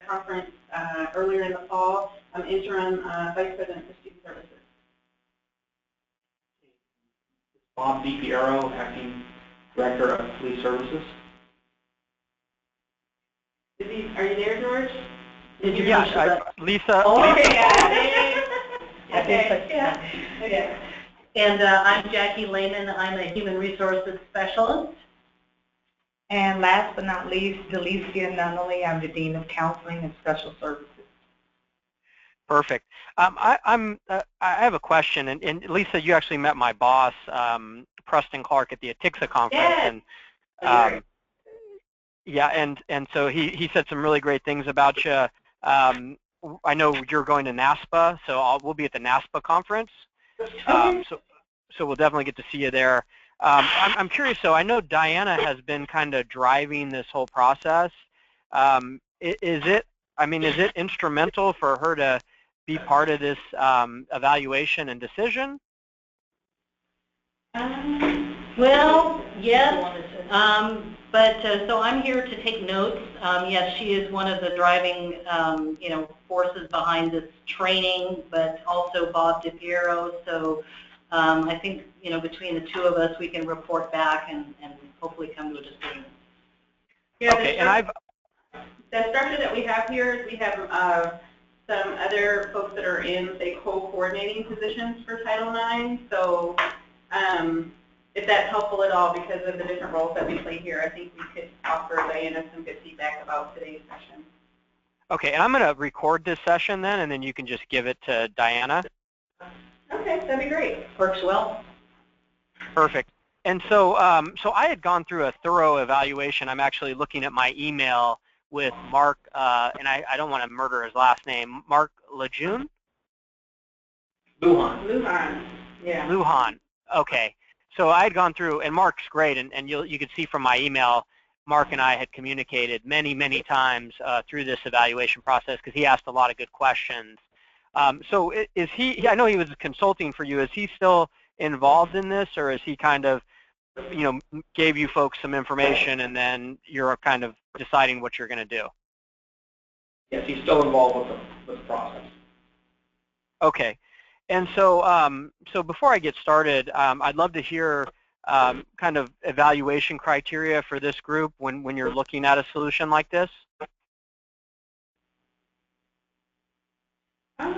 conference earlier in the fall. I'm interim Vice President for Student Services. Bob DiPiero, Acting Director of Police Services. Are you there, George? Yeah, Lisa. Oh, Lisa. Yeah. Okay. Yeah. Okay. And I'm Jackie Lehman. I'm a Human Resources Specialist. And last but not least, Delicia Nunnally. I'm the Dean of Counseling and Special Services. Perfect. I have a question, and Lisa, you actually met my boss, Preston Clark, at the ATIXA conference, Yes. Yeah, and so he said some really great things about you. I know you're going to NASPA, so we'll be at the NASPA conference. So we'll definitely get to see you there. I'm curious, so I know Diana has been kind of driving this whole process. Is it instrumental for her to be part of this evaluation and decision? Well, yes, so I'm here to take notes. Yes, she is one of the driving, forces behind this training, but also Bob DiPiero. So I think, between the two of us, we can report back and hopefully come to a decision. Yeah, okay, the structure that we have here is we have some other folks that are in, say, co-coordinating positions for Title IX. So if that's helpful at all, because of the different roles that we play here, I think we could offer Diana some good feedback about today's session. Okay, and I'm going to record this session then, and then you can just give it to Diana. Okay, that'd be great. Works well. Perfect. And so, so I had gone through a thorough evaluation. I'm actually looking at my email with Mark, and I don't want to murder his last name, Mark Lejeune? Lujan. Yeah. Lujan. Okay. So I had gone through, and Mark's great, and you could see from my email, Mark and I had communicated many, many times through this evaluation process because he asked a lot of good questions. So is he, I know he was consulting for you, is he still involved in this, or is he kind of, gave you folks some information and then you're kind of deciding what you're going to do? Yes, he's still involved with the process. Okay. And so, so before I get started, I'd love to hear kind of evaluation criteria for this group when you're looking at a solution like this. I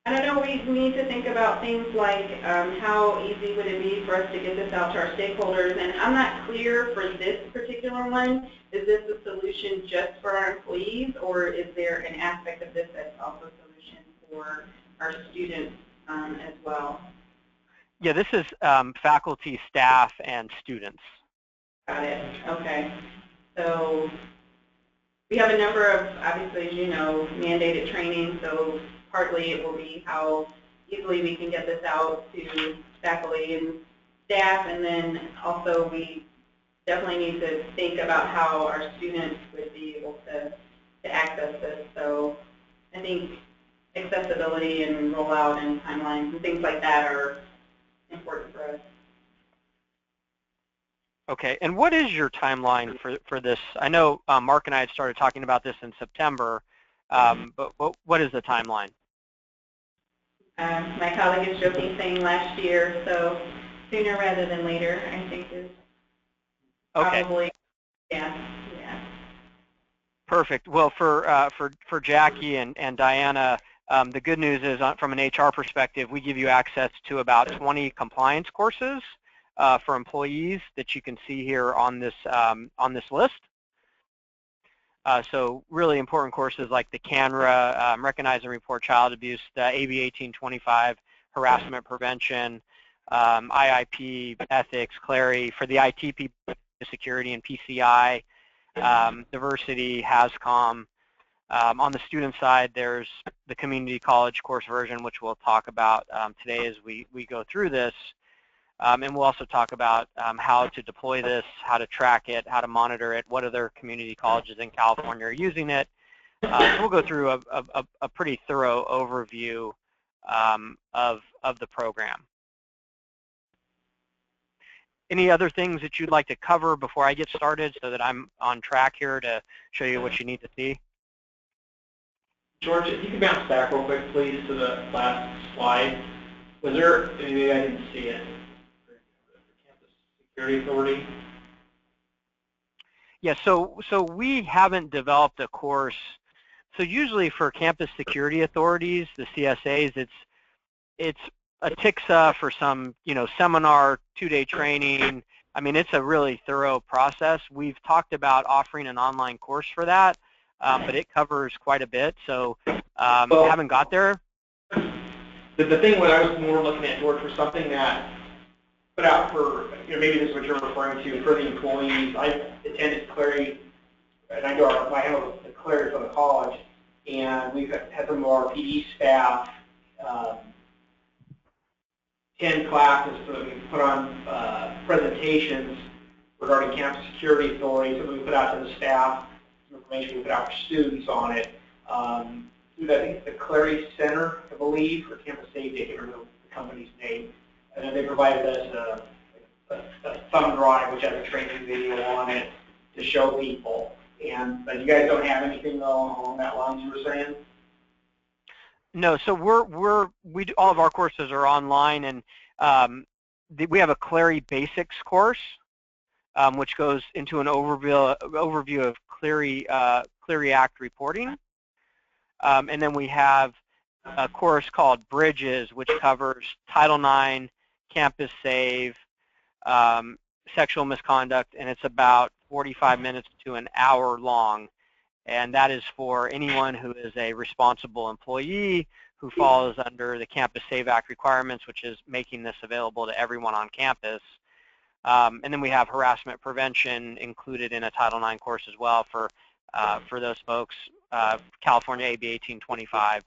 don't know, we need to think about things like how easy would it be for us to get this out to our stakeholders, and I'm not clear for this particular one, is this a solution just for our employees, or is there an aspect of this that's also a solution for our students as well? Yeah, this is faculty, staff, and students. Got it, okay. So we have a number of, obviously, as you know, mandated training, so partly it will be how easily we can get this out to faculty and staff, and then also we definitely need to think about how our students would be able to access this. So I think accessibility and rollout and timelines and things like that are important for us. Okay, and what is your timeline for this? I know Mark and I had started talking about this in September, but what is the timeline? My colleague is joking, saying last year, so sooner rather than later, I think is probably, yeah. Perfect. Well, for Jackie and Diana, the good news is from an HR perspective, we give you access to about 20 compliance courses for employees that you can see here on this list. So really important courses like the CANRA, Recognize and Report Child Abuse, the AB 1825, Harassment Prevention, IIP, Ethics, CLARI, for the IT people, Security and PCI, Diversity, HASCOM. On the student side, there's the Community College course version, which we'll talk about today as we go through this. And we'll also talk about how to deploy this, how to track it, how to monitor it, what other community colleges in California are using it. So we'll go through a pretty thorough overview of the program. Any other things that you'd like to cover before I get started so that I'm on track here to show you what you need to see? George, if you could bounce back real quick, please, to the last slide. Was there, maybe I didn't see it, Campus Security Authority? Yeah, so we haven't developed a course. So usually for campus security authorities, the CSAs, it's a TICSA for some, seminar, 2-day training. I mean, it's a really thorough process. We've talked about offering an online course for that, but it covers quite a bit. So haven't got there. The thing what I was more looking at, George, for something that put out for, maybe this is what you're referring to, for the employees. I attended Clary, and I handle the Clary for the college, and we've had some of our PE staff attend classes so that we put on presentations regarding campus security authority, so that we put out to the staff, some information we put out for students on it. Through, I think it's the Clary Center, I believe, or Campus Safety, I can't remember the company's name. And then they provided us a thumb drive, which has a training video on it to show people. And you guys don't have anything along that line you were saying? No, so all of our courses are online, and we have a Clary Basics course, which goes into an overview of Clery Act reporting. And then we have a course called Bridges, which covers Title IX, Campus Save, sexual misconduct, and it's about 45 minutes to an hour long. And that is for anyone who is a responsible employee who falls under the Campus Save Act requirements, which is making this available to everyone on campus. And then we have harassment prevention included in a Title IX course as well for those folks, California AB 1825.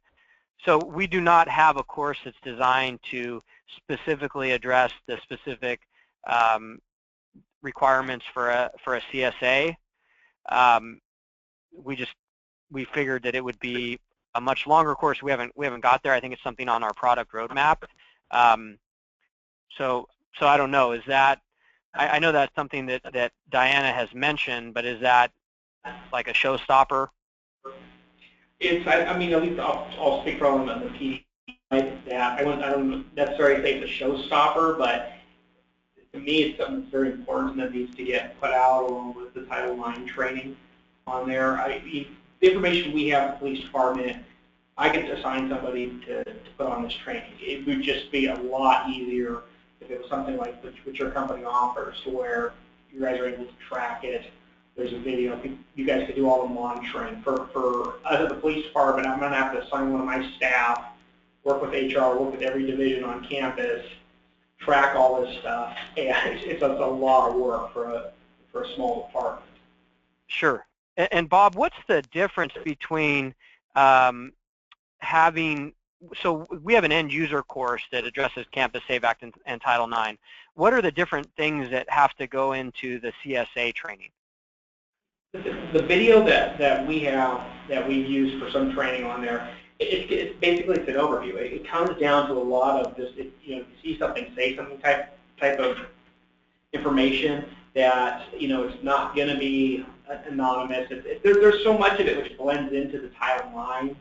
So we do not have a course that's designed to specifically address the specific requirements for a CSA. We figured that it would be a much longer course. We haven't got there. I think it's something on our product roadmap. So I don't know. Is that, I know that's something that Diana has mentioned, but is that like a showstopper? I mean, at least I'll speak from the PD that I don't necessarily say it's a showstopper, but to me it's something that's very important that needs to get put out along with the Title IX training on there. The information we have in the police department, I could assign somebody to put on this training. It would just be a lot easier if it was something like what your company offers, to where you guys are able to track it. There's a video. You guys could do all the monitoring. For us at the police department, I'm going to have to assign one of my staff, work with HR, work with every division on campus, track all this stuff. And it's a lot of work for a small department. Sure. And Bob, what's the difference between having, so we have an end user course that addresses Campus Save Act and Title IX. What are the different things that have to go into the CSA training? The video that we have, that we've used for some training on there, it's basically an overview. It comes down to a lot of just, you see something, say something type of information that, it's not going to be anonymous. There's so much of it which blends into the Title IX,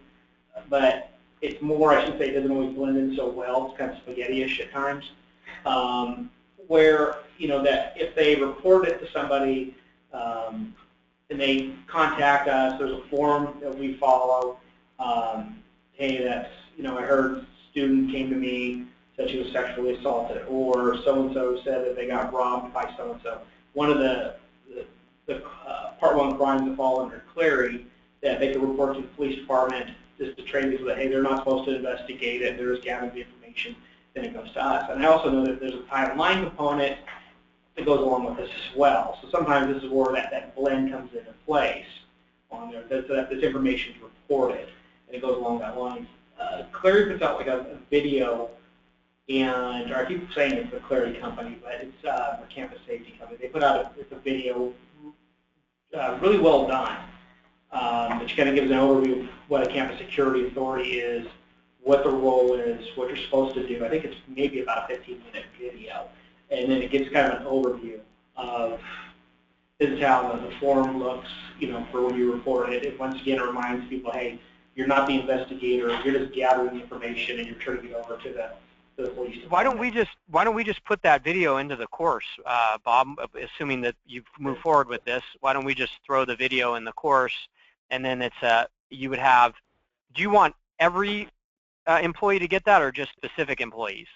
but it's more, I should say, it doesn't always blend in so well. It's kind of spaghetti-ish at times. Where, that if they report it to somebody, and they contact us, there's a form that we follow. Hey, that's, I heard a student came to me, said she was sexually assaulted, or so-and-so said that they got robbed by so-and-so. One of the Part 1 crimes that fall under Clary, that they can report to the police department just to train people that, hey, they're not supposed to investigate it, they're just gathering the information, then it comes to us. And I also know that there's a Title IX component that goes along with this as well. So sometimes this is where that blend comes into place on there, so that this information is reported, and it goes along that line. Clary puts out like a video, and I keep saying it's the Clary company, but it's a campus safety company. They put out a video, really well done, which kind of gives an overview of what a campus security authority is, what the role is, what you're supposed to do. I think it's maybe about a 15-minute video. and then it gives kind of an overview of this is how the form looks, for when you report it. It once again reminds people, hey, you're not the investigator, you're just gathering the information and you're turning it over to the police department. Why don't we just put that video into the course, Bob, assuming that you've moved forward with this? Why don't we just throw the video in the course, and then it's you would have, do you want every employee to get that or just specific employees?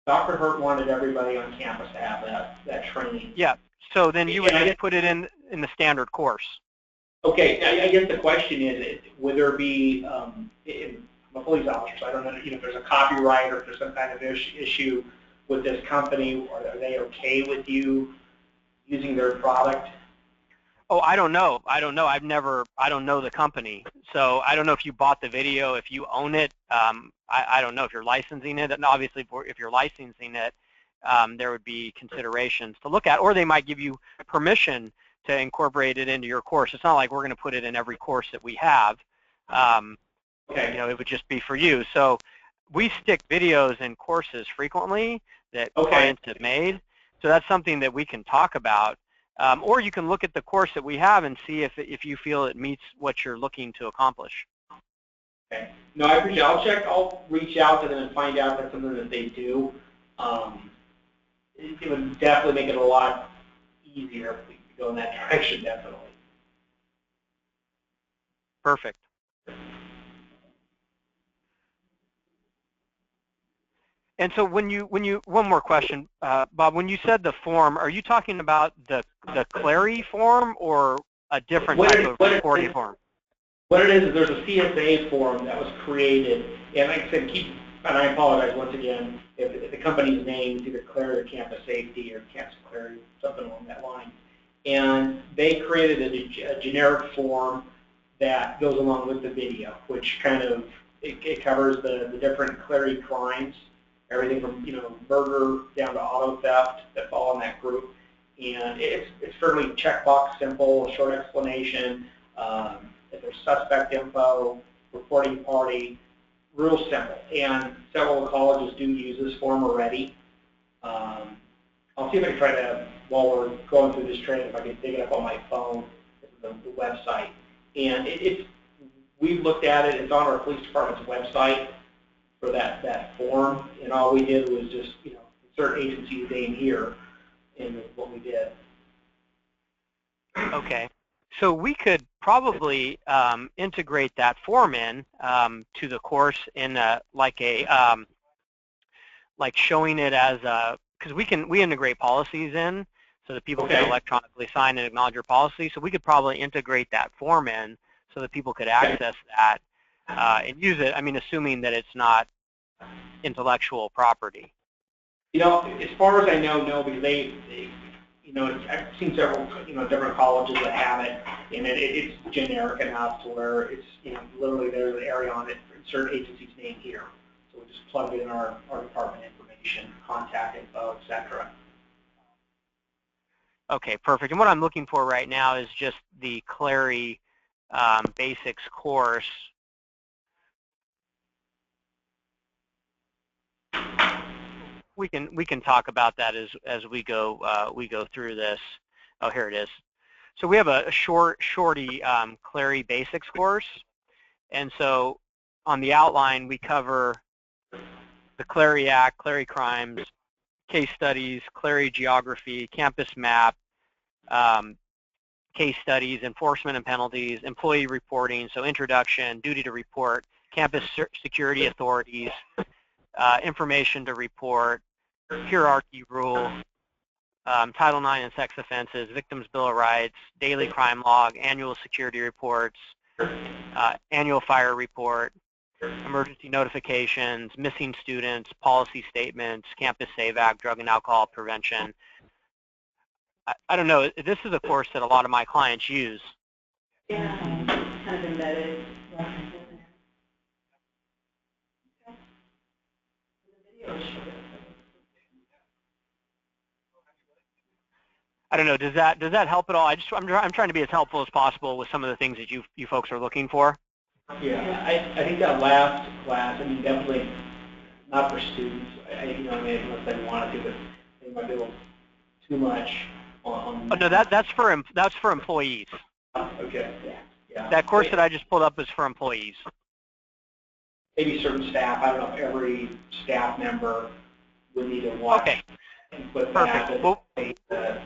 Dr. Hurt wanted everybody on campus to have that training. Yeah, so then you would just put it in the standard course. Okay, I guess the question is, would there be, I'm a police officer, so I don't know, if there's a copyright or if there's some kind of issue with this company, or are they okay with you using their product? Oh, I don't know. I don't know the company. So I don't know if you bought the video, if you own it. I don't know if you're licensing it. And obviously, if you're licensing it, there would be considerations to look at. Or they might give you permission to incorporate it into your course. It's not like we're going to put it in every course that we have. Okay. It would just be for you. So we stick videos in courses frequently that clients have made. So that's something that we can talk about. Or you can look at the course that we have and see if you feel it meets what you're looking to accomplish. Okay. No, I appreciate it. I'll reach out to them and find out if that's something that they do. It would definitely make it a lot easier if we could go in that direction, definitely. Perfect. And so when you one more question, Bob, when you said the form, are you talking about the Clary form or a different type of reporting form? What it is there's a CSA form that was created, and like I said, and I apologize once again if the company's name is either Clary or Campus Safety or Campus Clary, something along that line. And they created a generic form that goes along with the video, which kind of, it covers the different Clary crimes, everything from, murder down to auto theft that fall in that group. And it's fairly checkbox simple, a short explanation, if there's suspect info, reporting party, real simple. And several colleges do use this form already. I'll see if I can try to, while we're going through this training, if I can dig it up on my phone, the website. And we've looked at it, it's on our police department's website for that form, and all we did was just, insert agency's name here, and what we did. Okay. So we could probably integrate that form in to the course in like showing it as a, because we integrate policies in so that people can electronically sign and acknowledge your policy. So we could probably integrate that form in so that people could access that and use it. I mean, assuming that it's not intellectual property. As far as I know, no, because I've seen several, different colleges that have it, and it's generic enough to where it's, literally there's an area on it, insert agency's name here. So we just plug in our department information, contact info, etc. Okay, perfect. And what I'm looking for right now is just the Clary Basics course. We can talk about that as we go through this. Oh, here it is. So we have a shorty Clary Basics course, and so on the outline we cover the Clary Act, Clary crimes, case studies, Clary geography, campus map, case studies, enforcement and penalties, employee reporting, so introduction, duty to report, campus security authorities, information to report, hierarchy rule, Title IX and sex offenses, Victims' Bill of Rights, daily crime log, annual security reports, annual fire report, emergency notifications, missing students, policy statements, Campus Save Act, drug and alcohol prevention. I don't know, this is a course that a lot of my clients use. Yeah, kind of embedded. I don't know, does that help at all? I'm trying to be as helpful as possible with some of the things that you folks are looking for. Yeah, I think that last class, definitely not for students, unless they wanted to, but It might be a little too much on Oh, no, that's for employees. Okay. Yeah. That course that I just pulled up is for employees. Maybe certain staff. I don't know if every staff member would need to watch. Okay. With Perfect. that, Well, the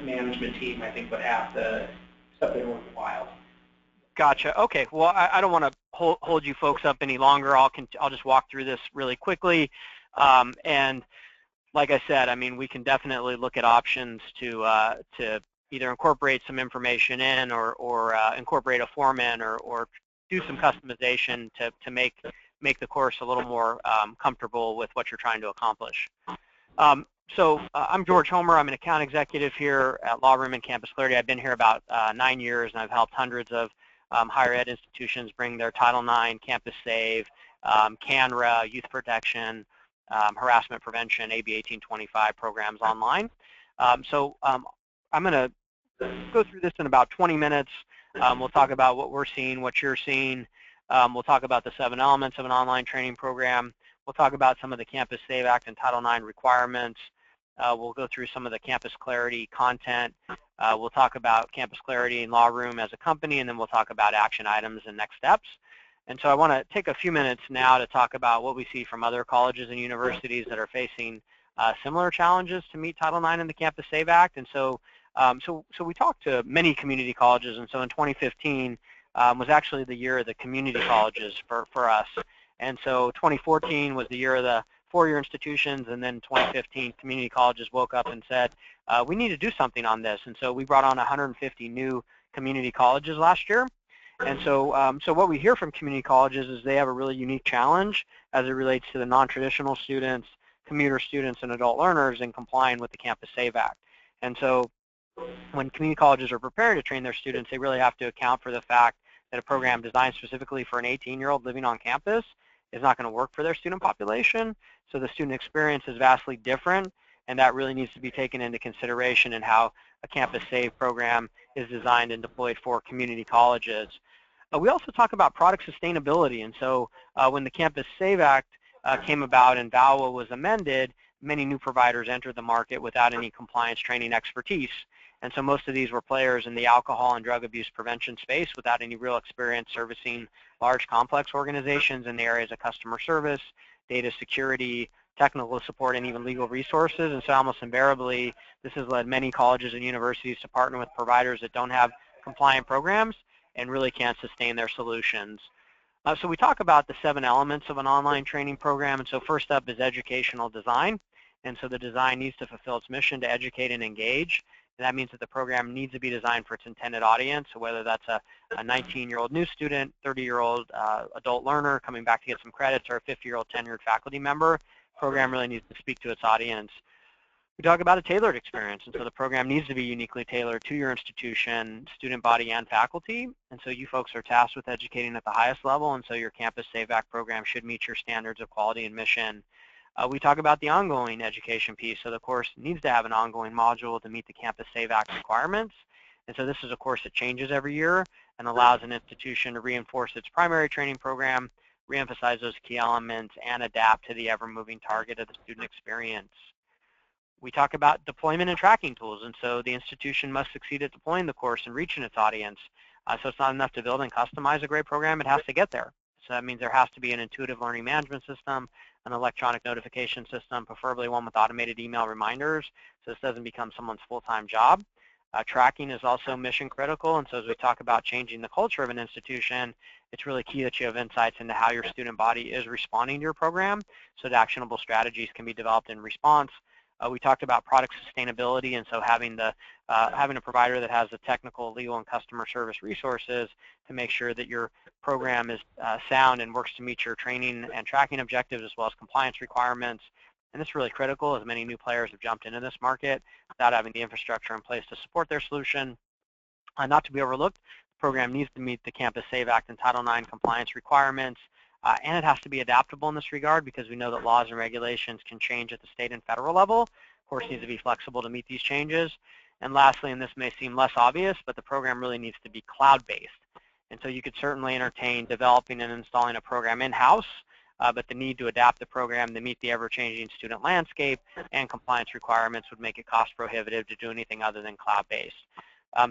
management team, I think, would have to something worthwhile. Gotcha. Okay. Well, I don't want to hold you folks up any longer. I'll just walk through this really quickly. And like I said, I mean, we can definitely look at options to either incorporate some information in or incorporate a form in or do some customization to make the course a little more comfortable with what you're trying to accomplish. So I'm George Homer. I'm an account executive here at Law Room and Campus Clarity. I've been here about 9 years, and I've helped hundreds of higher ed institutions bring their Title IX, Campus Save, CANRA, Youth Protection, Harassment Prevention, AB 1825 programs online. I'm going to go through this in about 20 minutes. We'll talk about what we're seeing, what you're seeing. We'll talk about the 7 elements of an online training program. We'll talk about some of the Campus Save Act and Title IX requirements. We'll go through some of the Campus Clarity content. We'll talk about Campus Clarity and Law Room as a company, and then we'll talk about action items and next steps. And so I want to take a few minutes now to talk about what we see from other colleges and universities that are facing similar challenges to meet Title IX and the Campus Save Act. And so we talked to many community colleges, and so in 2015 was actually the year of the community colleges for us. And so 2014 was the year of the four-year institutions, and then 2015 community colleges woke up and said, we need to do something on this. And so we brought on 150 new community colleges last year. And so, so what we hear from community colleges is they have a really unique challenge as it relates to the non-traditional students, commuter students, and adult learners in complying with the Campus Save Act. And so when community colleges are preparing to train their students, they really have to account for the fact that a program designed specifically for an 18-year-old living on campus is not going to work for their student population. So the student experience is vastly different, and that really needs to be taken into consideration in how a Campus Save program is designed and deployed for community colleges. We also talk about product sustainability, and so when the Campus Save Act came about and VAWA was amended, many new providers entered the market without any compliance training expertise. And so most of these were players in the alcohol and drug abuse prevention space without any real experience servicing large complex organizations in the areas of customer service, data security, technical support, and even legal resources. And so almost invariably, this has led many colleges and universities to partner with providers that don't have compliant programs and really can't sustain their solutions. So we talk about the 7 elements of an online training program. And so first up is educational design. And so the design needs to fulfill its mission to educate and engage. And that means that the program needs to be designed for its intended audience, so whether that's a 19-year-old new student, 30-year-old adult learner coming back to get some credits, or a 50-year-old tenured faculty member, the program really needs to speak to its audience. We talk about a tailored experience, and so the program needs to be uniquely tailored to your institution, student body, and faculty. And so you folks are tasked with educating at the highest level, and so your Campus Save Act program should meet your standards of quality and mission. We talk about the ongoing education piece. So the course needs to have an ongoing module to meet the Campus Save Act requirements. And so this is a course that changes every year and allows an institution to reinforce its primary training program, reemphasize those key elements, and adapt to the ever-moving target of the student experience. We talk about deployment and tracking tools. And so the institution must succeed at deploying the course and reaching its audience. So it's not enough to build and customize a great program. It has to get there. So that means there has to be an intuitive learning management system, an electronic notification system, preferably one with automated email reminders, so this doesn't become someone's full-time job. Tracking is also mission critical, and so as we talk about changing the culture of an institution, it's really key that you have insights into how your student body is responding to your program so that actionable strategies can be developed in response. We talked about product sustainability, and so having a provider that has the technical, legal, and customer service resources to make sure that your program is sound and works to meet your training and tracking objectives as well as compliance requirements. And this is really critical as many new players have jumped into this market without having the infrastructure in place to support their solution. Not to be overlooked, the program needs to meet the Campus Save Act and Title IX compliance requirements. And it has to be adaptable in this regard because we know that laws and regulations can change at the state and federal level. Of course, it needs to be flexible to meet these changes. And lastly, and this may seem less obvious, but the program really needs to be cloud-based. And so you could certainly entertain developing and installing a program in-house, but the need to adapt the program to meet the ever-changing student landscape and compliance requirements would make it cost prohibitive to do anything other than cloud-based.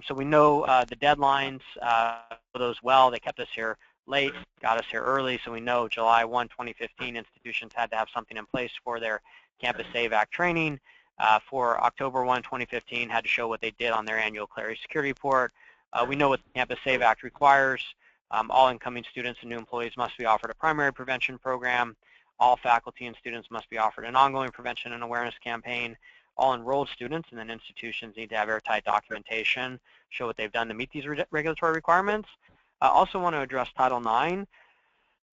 So we know the deadlines for those well. They kept us here late, got us here early, so we know July 1, 2015, institutions had to have something in place for their Campus Save Act training. For October 1, 2015, had to show what they did on their annual Clarity Security Report. We know what the Campus Save Act requires. All incoming students and new employees must be offered a primary prevention program. All faculty and students must be offered an ongoing prevention and awareness campaign. All enrolled students and then institutions need to have airtight documentation, show what they've done to meet these regulatory requirements. I also want to address Title IX,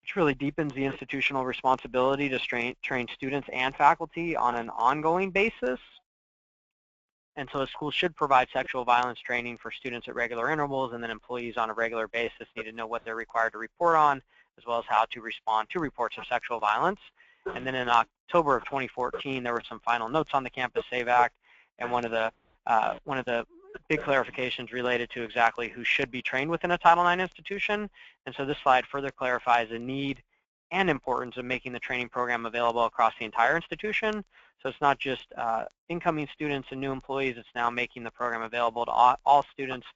which really deepens the institutional responsibility to train students and faculty on an ongoing basis. And so the school should provide sexual violence training for students at regular intervals, and then employees on a regular basis need to know what they're required to report on, as well as how to respond to reports of sexual violence. And then in October of 2014, there were some final notes on the Campus Save Act, and one of the big clarifications related to exactly who should be trained within a Title IX institution. And so this slide further clarifies the need and importance of making the training program available across the entire institution. So it's not just incoming students and new employees, it's now making the program available to all students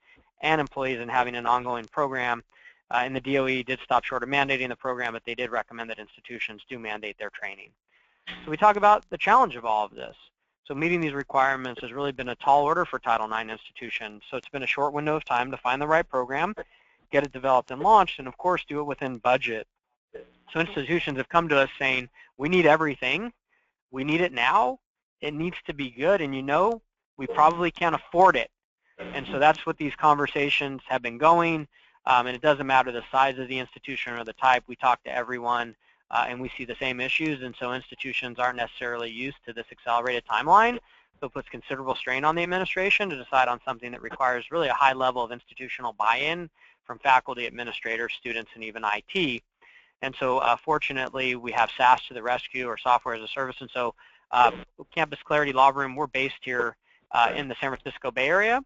and employees and having an ongoing program. And the DOE did stop short of mandating the program, but they did recommend that institutions do mandate their training. So we talk about the challenge of all of this. So meeting these requirements has really been a tall order for Title IX institutions. So it's been a short window of time to find the right program, get it developed and launched, and of course do it within budget. So institutions have come to us saying, we need everything. We need it now. It needs to be good, and you know, we probably can't afford it. And so that's what these conversations have been going. And it doesn't matter the size of the institution or the type. We talk to everyone, and we see the same issues. And so institutions aren't necessarily used to this accelerated timeline. So it puts considerable strain on the administration to decide on something that requires really a high level of institutional buy-in from faculty, administrators, students, and even IT. And so fortunately, we have SaaS to the rescue, or software as a service. And so Campus Clarity Law Room, we're based here in the San Francisco Bay Area.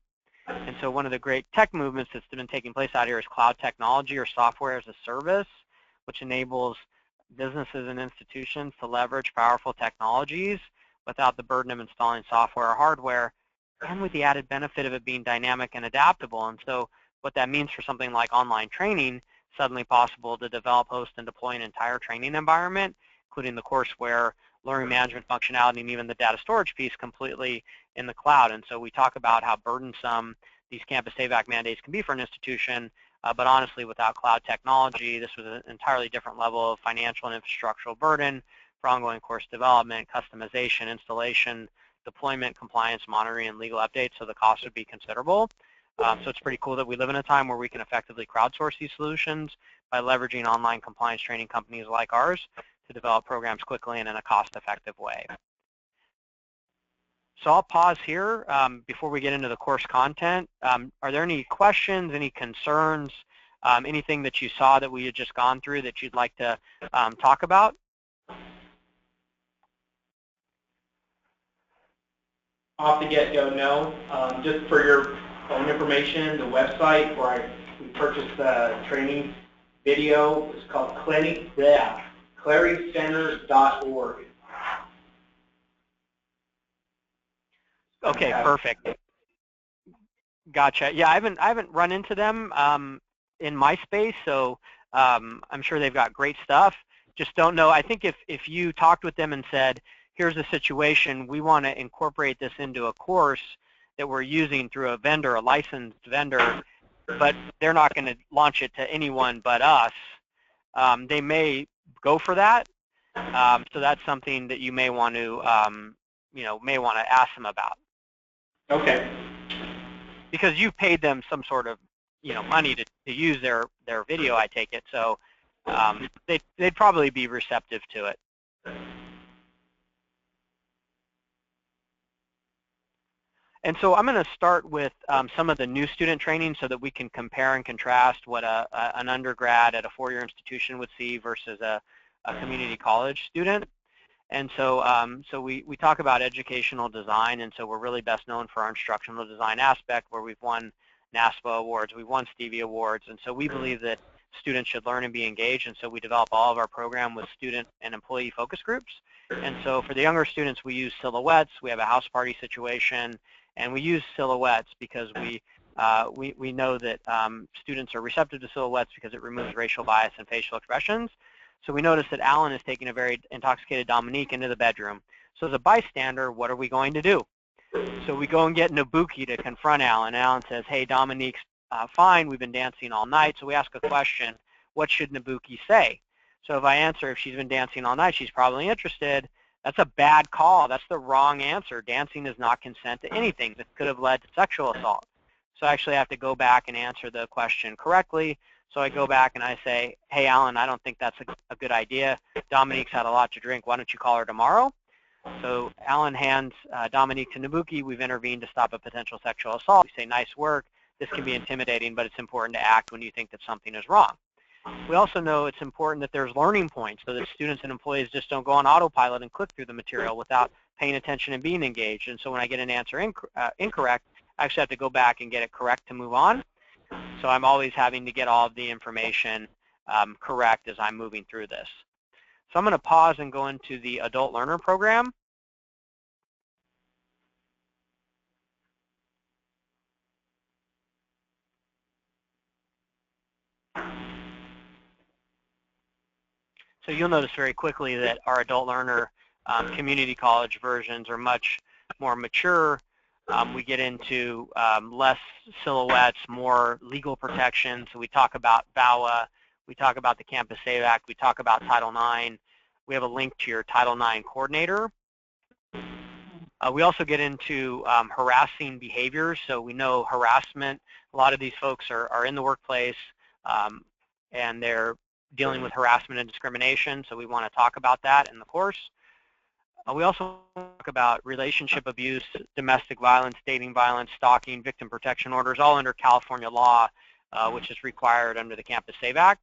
And so one of the great tech movements that's been taking place out here is cloud technology, or software as a service, which enables businesses and institutions to leverage powerful technologies without the burden of installing software or hardware, and with the added benefit of it being dynamic and adaptable. And so what that means for something like online training, suddenly possible to develop, host, and deploy an entire training environment, including the courseware, learning management functionality, and even the data storage piece completely in the cloud. And so we talk about how burdensome these Campus Save Act mandates can be for an institution, but honestly, without cloud technology, this was an entirely different level of financial and infrastructural burden for ongoing course development, customization, installation, deployment, compliance, monitoring, and legal updates, so the cost would be considerable. So it's pretty cool that we live in a time where we can effectively crowdsource these solutions by leveraging online compliance training companies like ours to develop programs quickly and in a cost-effective way. So I'll pause here before we get into the course content. Are there any questions, any concerns, anything that you saw that we had just gone through that you'd like to talk about? Off the get-go, no. Just for your own information, the website where we purchased the training video is called claritycenter.org. Okay, perfect. Gotcha. Yeah, I haven't run into them in my space, so I'm sure they've got great stuff. Just don't know. I think if you talked with them and said, here's the situation, we want to incorporate this into a course that we're using through a vendor, a licensed vendor, but they're not going to launch it to anyone but us, they may go for that. So that's something that you may want to, ask them about. Okay. Because you paid them some sort of, money to use their video, I take it. So they'd probably be receptive to it. And so I'm going to start with some of the new student training so that we can compare and contrast what an undergrad at a four-year institution would see versus a community college student. And so we talk about educational design, and so we're really best known for our instructional design aspect, where we've won NASPA awards, we've won Stevie awards, and so we believe that students should learn and be engaged, and so we develop all of our program with student and employee focus groups. And so for the younger students, we use silhouettes. We have a house party situation, and we use silhouettes because we know that students are receptive to silhouettes because it removes racial bias and facial expressions. So we notice that Alan is taking a very intoxicated Dominique into the bedroom. So as a bystander, what are we going to do? So we go and get Nabuki to confront Alan. Alan says, hey, Dominique's fine. We've been dancing all night. So we ask a question, what should Nabuki say? So if I answer, if she's been dancing all night, she's probably interested. That's a bad call. That's the wrong answer. Dancing is not consent to anything that could have led to sexual assault. So I actually have to go back and answer the question correctly. So I go back and I say, hey, Alan, I don't think that's a good idea. Dominique's had a lot to drink. Why don't you call her tomorrow? So Alan hands Dominique to Nabuki. We've intervened to stop a potential sexual assault. We say, nice work. This can be intimidating, but it's important to act when you think that something is wrong. We also know it's important that there's learning points so that students and employees just don't go on autopilot and click through the material without paying attention and being engaged. And so when I get an answer incorrect, I actually have to go back and get it correct to move on. So I'm always having to get all of the information correct as I'm moving through this. So I'm going to pause and go into the adult learner program. So you'll notice very quickly that our adult learner community college versions are much more mature. We get into less silhouettes, more legal protection. So we talk about VAWA, we talk about the Campus Save Act, we talk about Title IX. We have a link to your Title IX coordinator. We also get into harassing behaviors. So we know harassment. A lot of these folks are in the workplace and they're dealing with harassment and discrimination. So we want to talk about that in the course. We also talk about relationship abuse, domestic violence, dating violence, stalking, victim protection orders, all under California law, which is required under the Campus Save Act.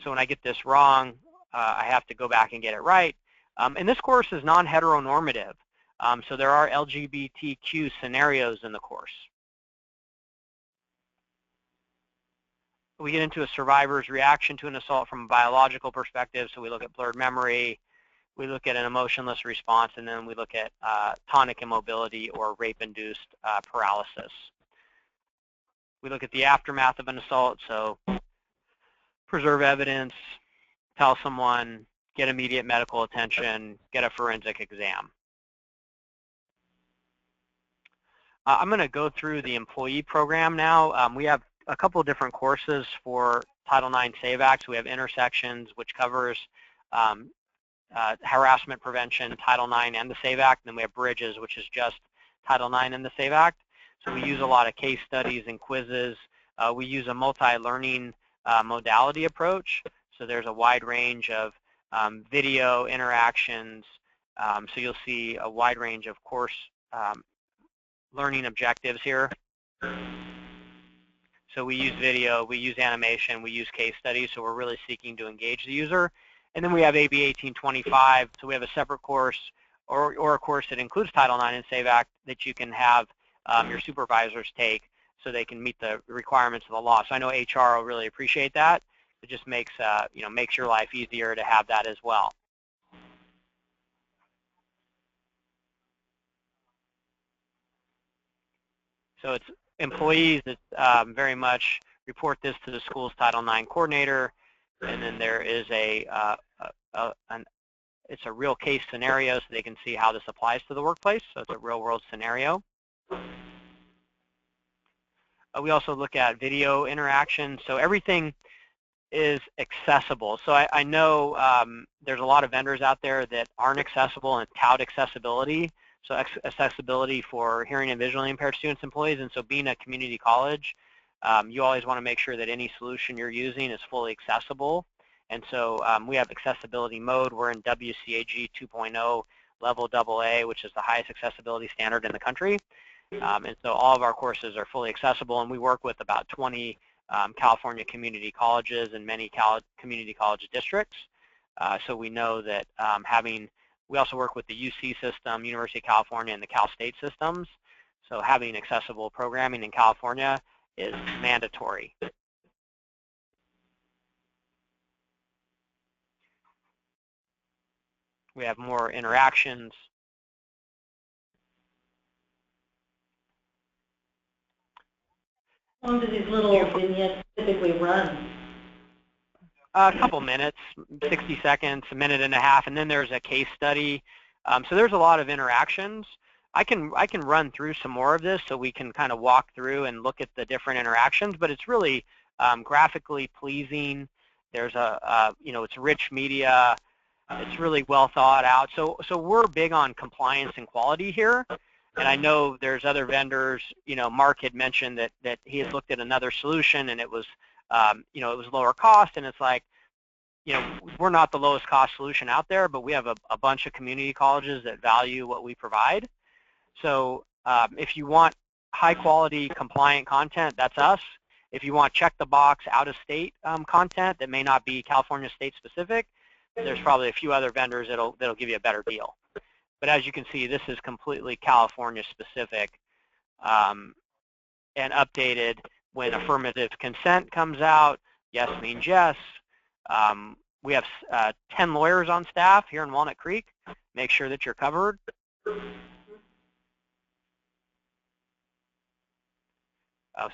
So when I get this wrong, I have to go back and get it right. And this course is non-heteronormative. So there are LGBTQ scenarios in the course. We get into a survivor's reaction to an assault from a biological perspective. So we look at blurred memory, we look at an emotionless response, and then we look at tonic immobility or rape-induced paralysis. We look at the aftermath of an assault, so preserve evidence, tell someone, get immediate medical attention, get a forensic exam. I'm going to go through the employee program now. We have a couple of different courses for Title IX Save Act. So we have Intersections, which covers harassment prevention, Title IX and the Save Act. And then we have Bridges, which is just Title IX and the Save Act. So we use a lot of case studies and quizzes. We use a multi-learning modality approach. So there's a wide range of video interactions. So you'll see a wide range of course learning objectives here. So we use video, we use animation, we use case studies, so we're really seeking to engage the user. And then we have AB 1825, so we have a separate course or a course that includes Title IX and Save Act that you can have your supervisors take so they can meet the requirements of the law. So I know HR will really appreciate that. It just makes, makes your life easier to have that as well. So it's employees that very much report this to the school's Title IX coordinator, and then there is it's a real case scenario so they can see how this applies to the workplace. So it's a real world scenario. We also look at video interaction. So everything is accessible. So I know there's a lot of vendors out there that aren't accessible and tout accessibility. So accessibility for hearing and visually impaired students and employees. And so being a community college, you always want to make sure that any solution you're using is fully accessible. And so we have accessibility mode. We're in WCAG 2.0 level AA, which is the highest accessibility standard in the country. And so all of our courses are fully accessible, and we work with about 20 California community colleges and many community college districts. So we know that we also work with the UC system, University of California, and the Cal State systems. So having accessible programming in California is mandatory. We have more interactions. How long do these little vignettes typically run? A couple minutes, 60 seconds, a minute and a half, and then there's a case study. So there's a lot of interactions. I can run through some more of this so we can kind of walk through and look at the different interactions, but it's really graphically pleasing. There's it's rich media. It's really well thought out. So we're big on compliance and quality here. And I know there's other vendors. Mark had mentioned that he had looked at another solution and it was it was lower cost, and it's like, we're not the lowest cost solution out there, but we have a bunch of community colleges that value what we provide. So if you want high quality compliant content, that's us. If you want check the box out of state content that may not be California state specific, there's probably a few other vendors that'll give you a better deal. But as you can see, this is completely California specific and updated when affirmative consent comes out. Yes means yes. We have 10 lawyers on staff here in Walnut Creek. Make sure that you're covered.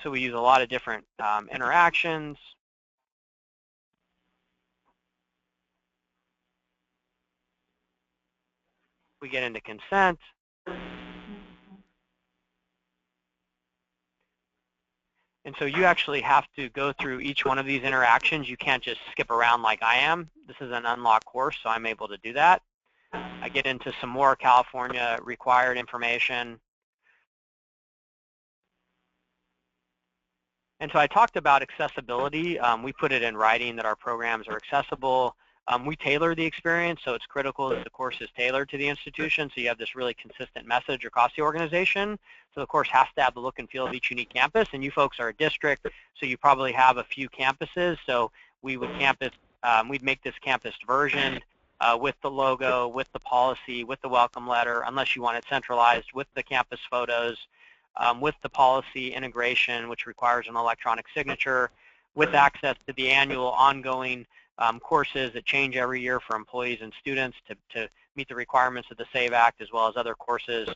So we use a lot of different interactions. We get into consent. And so you actually have to go through each one of these interactions. You can't just skip around like I am. This is an unlocked course, so I'm able to do that. I get into some more California required information. And so I talked about accessibility. We put it in writing that our programs are accessible. We tailor the experience, so it's critical that the course is tailored to the institution, so you have this really consistent message across the organization. So the course has to have the look and feel of each unique campus, and you folks are a district, so you probably have a few campuses. So we would we'd make this campus version with the logo, with the policy, with the welcome letter, unless you want it centralized, with the campus photos, with the policy integration, which requires an electronic signature, with access to the annual ongoing courses that change every year for employees and students to meet the requirements of the SAVE Act, as well as other courses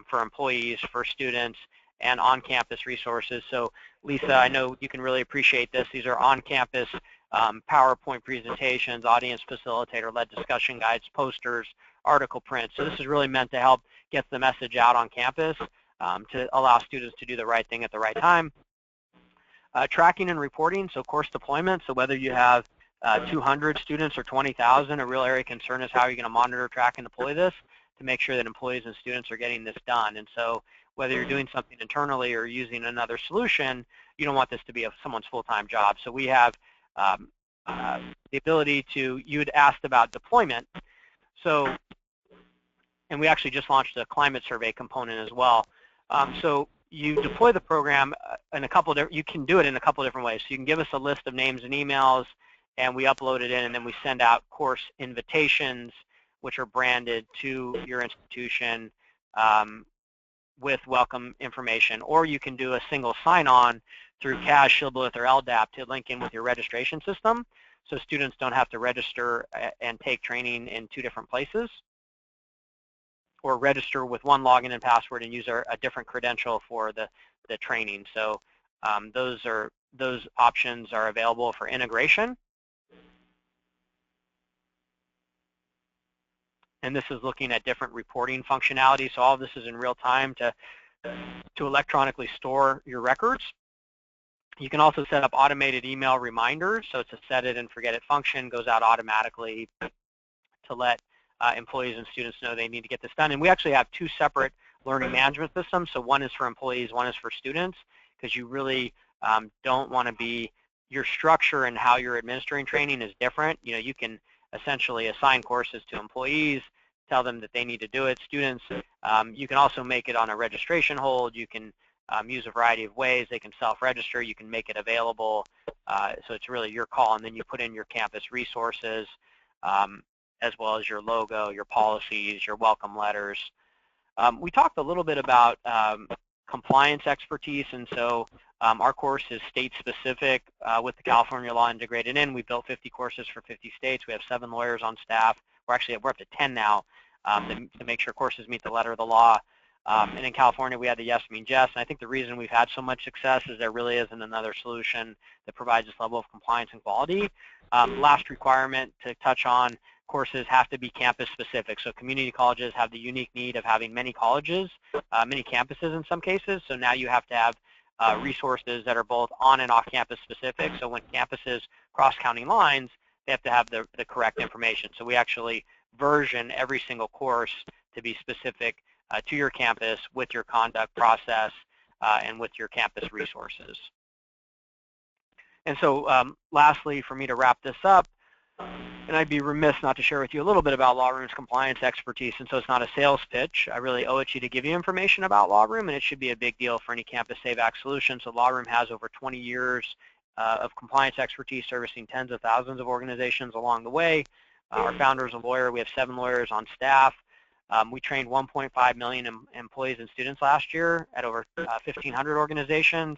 for employees, for students, and on-campus resources. So Lisa, I know you can really appreciate this. These are on-campus PowerPoint presentations, audience facilitator-led discussion guides, posters, article prints. So this is really meant to help get the message out on campus to allow students to do the right thing at the right time. Tracking and reporting, so course deployment. So whether you have 200 students or 20,000, a real area of concern is how you're going to monitor, track, and deploy this to make sure that employees and students are getting this done. And so whether you're doing something internally or using another solution, you don't want this to be someone's full-time job. So we have the ability to, you'd asked about deployment. So, and we actually just launched a climate survey component as well. So you deploy the program in a couple of, you can do it in a couple of different ways. So you can give us a list of names and emails, and we upload it in, and then we send out course invitations, which are branded to your institution with welcome information. Or you can do a single sign-on through CAS, Shibboleth, or LDAP to link in with your registration system, so students don't have to register and take training in two different places, or register with one login and password and use a different credential for the training. So those options are available for integration. And this is looking at different reporting functionality. So all of this is in real time to electronically store your records. You can also set up automated email reminders. So it's a set it and forget it function, goes out automatically to let employees and students know they need to get this done. And we actually have two separate learning management systems. So one is for employees, one is for students, because you really don't want to be, your structure and how you're administering training is different. You know, you can essentially assign courses to employees, tell them that they need to do it. Students, you can also make it on a registration hold. You can use a variety of ways. They can self-register. You can make it available. So it's really your call, and then you put in your campus resources as well as your logo, your policies, your welcome letters. We talked a little bit about compliance expertise, and so our course is state-specific with the California law integrated in. We built 50 courses for 50 states. We have 7 lawyers on staff. we're up to 10 now to make sure courses meet the letter of the law. And in California, we had the Yes Means Yes, and I think the reason we've had so much success is there really isn't another solution that provides this level of compliance and quality. Last requirement to touch on, courses have to be campus specific. So community colleges have the unique need of having many colleges, many campuses in some cases. So now you have to have resources that are both on and off campus specific. So when campuses cross county lines, they have to have the correct information. So we actually version every single course to be specific to your campus with your conduct process and with your campus resources. And so lastly, for me to wrap this up, and I'd be remiss not to share with you a little bit about LawRoom's compliance expertise, and so it's not a sales pitch. I really owe it to you to give you information about LawRoom, and it should be a big deal for any campus SAVE-ACT solution. So LawRoom has over 20 years of compliance expertise servicing tens of thousands of organizations along the way. Our founder is a lawyer. We have 7 lawyers on staff. We trained 1.5 million employees and students last year at over 1,500 organizations.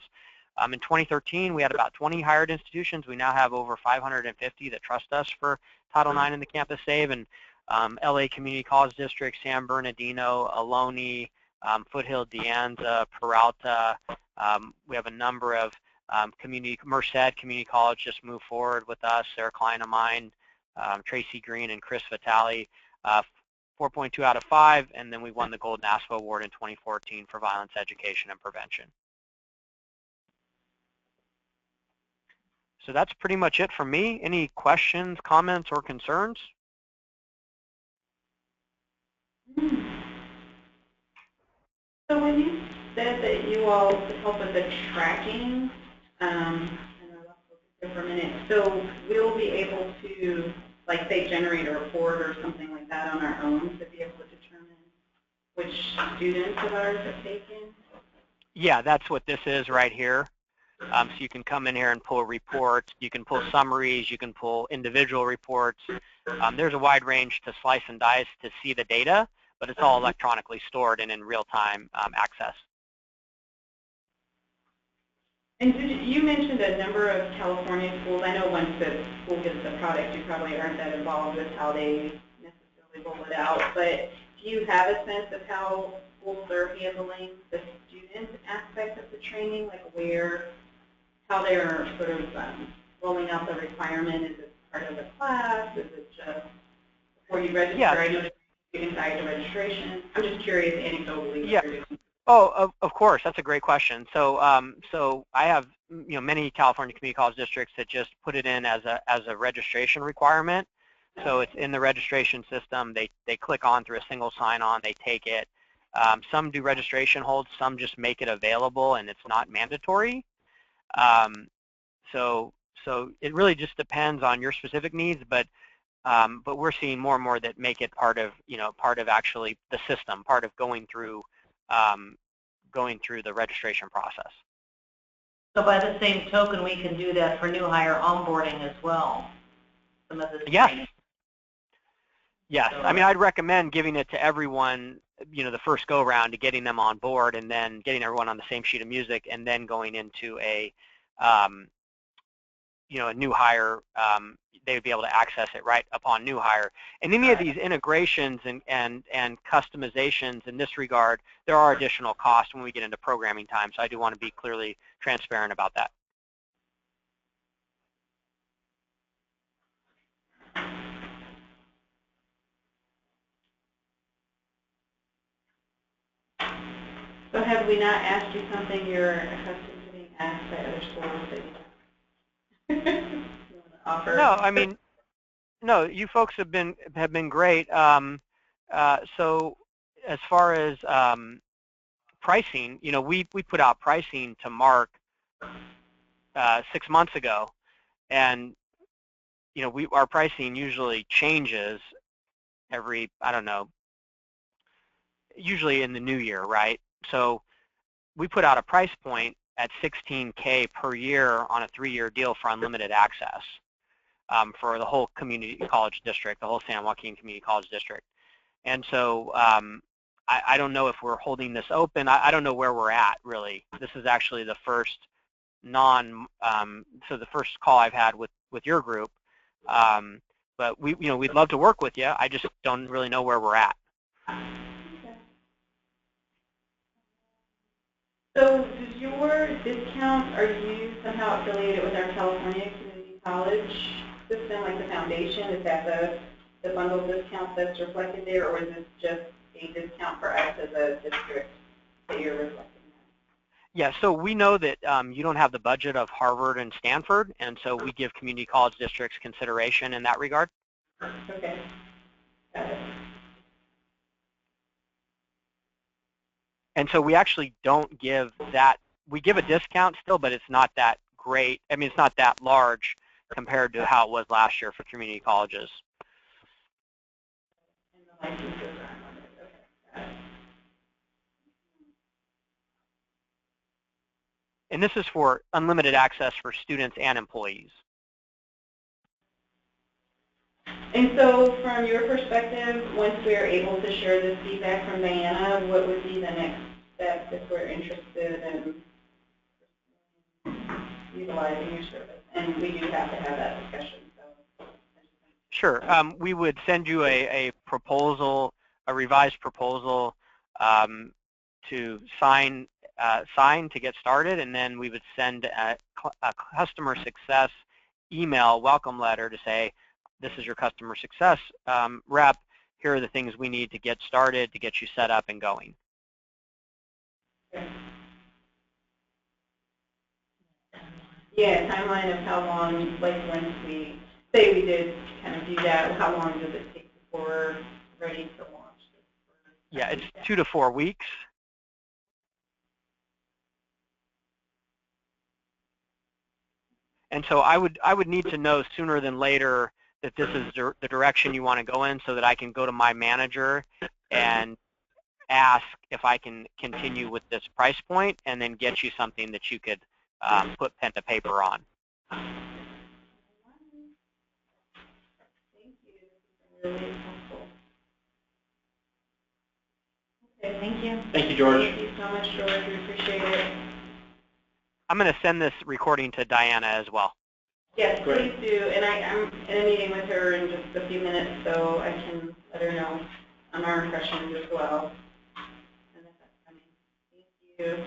In 2013, we had about 20 hired institutions. We now have over 550 that trust us for Title IX in the Campus SAVE, and LA Community College District, San Bernardino, Ohlone, Foothill, De Anza, Peralta. We have a number of Merced Community College just moved forward with us. They're a client of mine, Tracy Green and Chris Vitale. 4.2 out of 5, and then we won the Golden ASPA Award in 2014 for violence education and prevention. So that's pretty much it from me. Any questions, comments, or concerns? So when you said that you all could help with the tracking, and I lost focus there for a minute, so we'll be able to, like, say, generate a report or something like that on our own to be able to determine which students of ours have taken? Yeah, that's what this is right here. So you can come in here and pull reports. You can pull summaries. You can pull individual reports. There's a wide range to slice and dice to see the data, but it's all electronically stored and in real-time access. And you mentioned a number of California schools. I know once the school gets the product, you probably aren't that involved with how they necessarily roll it out, but do you have a sense of how schools are handling the student aspect of the training, like how they're sort of rolling out the requirement? Is it part of the class? Is it just before you register? Yeah. I know you're inside the registration. I'm just curious anecdotally. Yeah. Oh, of course. That's a great question. So, so I have many California community college districts that just put it in as a registration requirement. So it's in the registration system. They click on through a single sign-on. They take it. Some do registration holds. Some just make it available, and it's not mandatory. So it really just depends on your specific needs, but we're seeing more and more that make it part of actually the system, part of going through the registration process. So by the same token, we can do that for new hire onboarding as well. Some of this Yes. Yes. I mean, I'd recommend giving it to everyone, the first go round to getting them on board, and then getting everyone on the same sheet of music, and then going into a new hire. They would be able to access it right upon new hire. And any of these integrations and customizations in this regard, there are additional costs when we get into programming time. So I do want to be clearly transparent about that. So have we not asked you something you're accustomed to being asked by other schools that you want to offer? No, I mean, no, you folks have been great. So as far as pricing, we put out pricing to Mark 6 months ago, and our pricing usually changes every, I don't know, usually in the new year, right? So we put out a price point at $16K per year on a 3-year deal for unlimited access for the whole community college district, the whole San Joaquin Community College District. And so I don't know if we're holding this open. I don't know where we're at, really. This is actually the first so the first call I've had with your group. But we'd love to work with you. I just don't really know where we're at. So does your discount, are you somehow affiliated with our California Community College system, like the foundation? Is that the bundle discount that's reflected there, or is this just a discount for us as a district that you're reflecting? Yeah, so we know that you don't have the budget of Harvard and Stanford, and so we give community college districts consideration in that regard. Okay. Got it. And so we actually don't give that. We give a discount still, but it's not that great. I mean, it's not that large compared to how it was last year for community colleges. And the licenses are unlimited. Okay. Got it. And this is for unlimited access for students and employees. And so from your perspective, once we are able to share this feedback from Diana, what would be the next step if we're interested in utilizing your service? And we do have to have that discussion. So. Sure. We would send you a proposal, a revised proposal to sign to get started, and then we would send a customer success email welcome letter to say, this is your customer success rep. Here are the things we need to get started to get you set up and going. Yeah, timeline of how long, like once we say we did kind of do that, how long does it take before we're ready to launch this? Yeah, it's 2 to 4 weeks. And so I would need to know sooner than later that this is the direction you want to go in, so that I can go to my manager and ask if I can continue with this price point, and then get you something that you could put pen to paper on. Thank you. Really helpful. Okay, thank you. Thank you, George. Thank you so much, George. We appreciate it. I'm going to send this recording to Diana as well. Yes, Great. please do. And I'm in a meeting with her in just a few minutes, so I can let her know on our impressions as well. And if that's coming. Thank you.